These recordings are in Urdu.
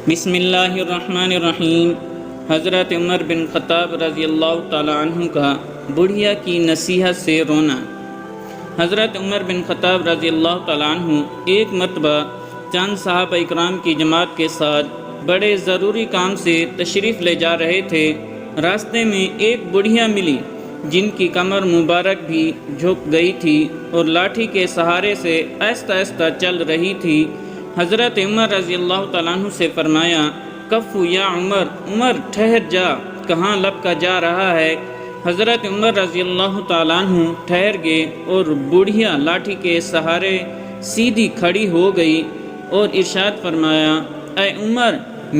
بسم اللہ الرحمن الرحیم۔ حضرت عمر بن خطاب رضی اللہ تعالیٰ عنہ کا بڑھیا کی نصیحت سے رونا۔ حضرت عمر بن خطاب رضی اللہ تعالیٰ عنہ ایک مرتبہ چند صحابہ اکرام کی جماعت کے ساتھ بڑے ضروری کام سے تشریف لے جا رہے تھے۔ راستے میں ایک بڑھیا ملی جن کی کمر مبارک بھی جھک گئی تھی اور لاٹھی کے سہارے سے آہستہ آہستہ چل رہی تھی۔ حضرت عمر رضی اللہ تعالیٰ عنہ سے فرمایا، کفو یا عمر، عمر ٹھہر جا، کہاں لپکا جا رہا ہے؟ حضرت عمر رضی اللہ تعالیٰ عنہ ٹھہر گئے اور بڑھیا لاٹھی کے سہارے سیدھی کھڑی ہو گئی اور ارشاد فرمایا، اے عمر،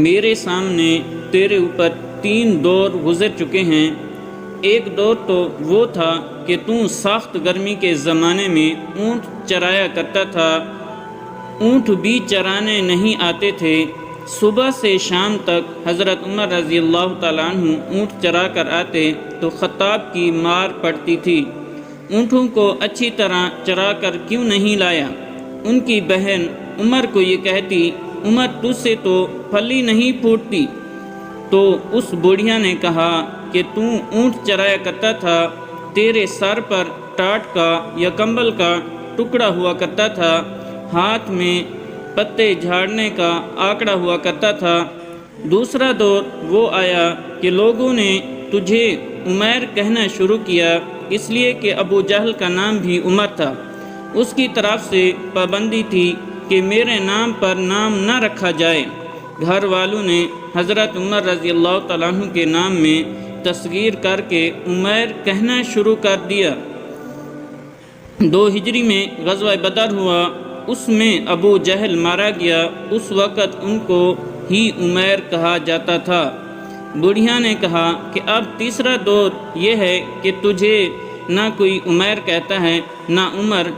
میرے سامنے تیرے اوپر 3 دور گزر چکے ہیں۔ ایک دور تو وہ تھا کہ تو سخت گرمی کے زمانے میں اونٹ چرایا کرتا تھا، اونٹ بھی چرانے نہیں آتے تھے۔ صبح سے شام تک حضرت عمر رضی اللہ تعالیٰ عنہ اونٹ چرا کر آتے تو خطاب کی مار پڑتی تھی، اونٹوں کو اچھی طرح چرا کر کیوں نہیں لایا؟ ان کی بہن عمر کو یہ کہتی، عمر تجھ سے تو پھلی نہیں پھوٹتی۔ تو اس بڑھیا نے کہا کہ تو اونٹ چرایا کرتا تھا، تیرے سر پر ٹاٹ کا یا کمبل کا ٹکڑا ہوا کرتا تھا، ہاتھ میں پتے جھاڑنے کا آکڑا ہوا کرتا تھا۔ دوسرا دور وہ آیا کہ لوگوں نے تجھے عمیر کہنا شروع کیا، اس لیے کہ ابو جہل کا نام بھی عمر تھا۔ اس کی طرف سے پابندی تھی کہ میرے نام پر نام نہ رکھا جائے۔ گھر والوں نے حضرت عمر رضی اللہ تعالیٰ عنہ کے نام میں تصغیر کر کے عمیر کہنا شروع کر دیا۔ 2 ہجری میں غزوہ بدر ہوا، اس میں ابو جہل مارا گیا، اس وقت ان کو ہی عمیر کہا جاتا تھا۔ بڑھیا نے کہا کہ اب تیسرا دور یہ ہے کہ تجھے نہ کوئی عمیر کہتا ہے نہ عمر،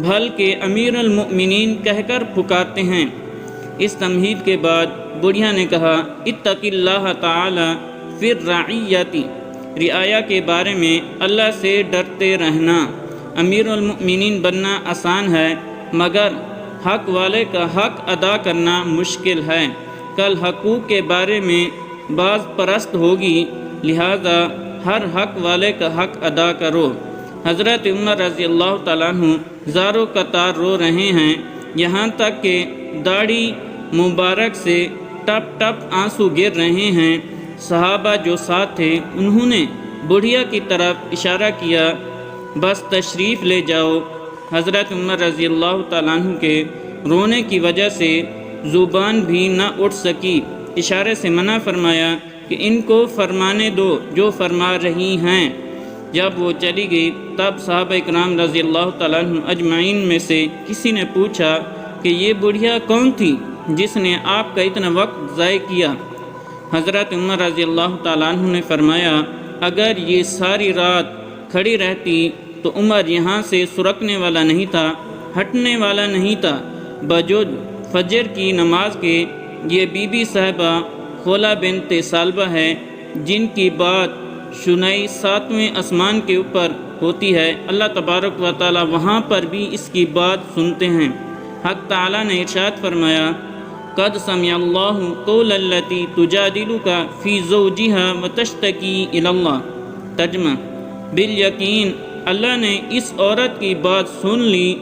بلکہ امیر المؤمنین کہہ کر پکارتے ہیں۔ اس تمہید کے بعد بڑھیا نے کہا، اتق اللہ تعالی فی الرعیۃ، رعایا کے بارے میں اللہ سے ڈرتے رہنا۔ امیر المؤمنین بننا آسان ہے، مگر حق والے کا حق ادا کرنا مشکل ہے۔ کل حقوق کے بارے میں باز پرست ہوگی، لہذا ہر حق والے کا حق ادا کرو۔ حضرت عمر رضی اللہ تعالیٰ عنہ زاروں قطار رو رہے ہیں، یہاں تک کہ داڑھی مبارک سے ٹپ ٹپ آنسو گر رہے ہیں۔ صحابہ جو ساتھ تھے انہوں نے بڑھیا کی طرف اشارہ کیا، بس تشریف لے جاؤ۔ حضرت عمر رضی اللہ تعالیٰ عنہ کے رونے کی وجہ سے زبان بھی نہ اٹھ سکی، اشارے سے منع فرمایا کہ ان کو فرمانے دو جو فرما رہی ہیں۔ جب وہ چلی گئی تب صحابہ اکرام رضی اللہ تعالیٰ عنہ اجمعین میں سے کسی نے پوچھا کہ یہ بڑھیا کون تھی جس نے آپ کا اتنا وقت ضائع کیا؟ حضرت عمر رضی اللہ تعالیٰ عنہ نے فرمایا، اگر یہ ساری رات کھڑی رہتی تو عمر یہاں سے سرکنے والا نہیں تھا، ہٹنے والا نہیں تھا۔ بجز فجر کی نماز کے یہ بی بی صاحبہ خولہ بنت ثعلبہ ہے، جن کی بات شنائی 7ویں آسمان کے اوپر ہوتی ہے، اللہ تبارک و تعالی وہاں پر بھی اس کی بات سنتے ہیں۔ حق تعالی نے ارشاد فرمایا، قد سمع اللہ قول التی تجادلک فی زوجہا وتشتکی الی اللہ۔ ترجمہ، بالیقین اللہ نے اس عورت کی بات سن لی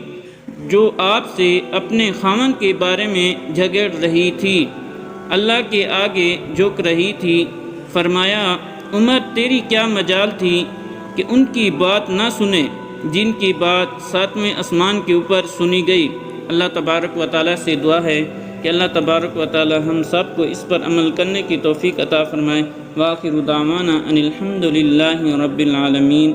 جو آپ سے اپنے خاوند کے بارے میں جھگڑ رہی تھی، اللہ کے آگے جھک رہی تھی۔ فرمایا، عمر تیری کیا مجال تھی کہ ان کی بات نہ سنے جن کی بات 7ویں آسمان کے اوپر سنی گئی۔ اللہ تبارک و تعالیٰ سے دعا ہے کہ اللہ تبارک و تعالیٰ ہم سب کو اس پر عمل کرنے کی توفیق عطا فرمائے۔ وآخر دعوانا ان الحمد للہ رب العالمین۔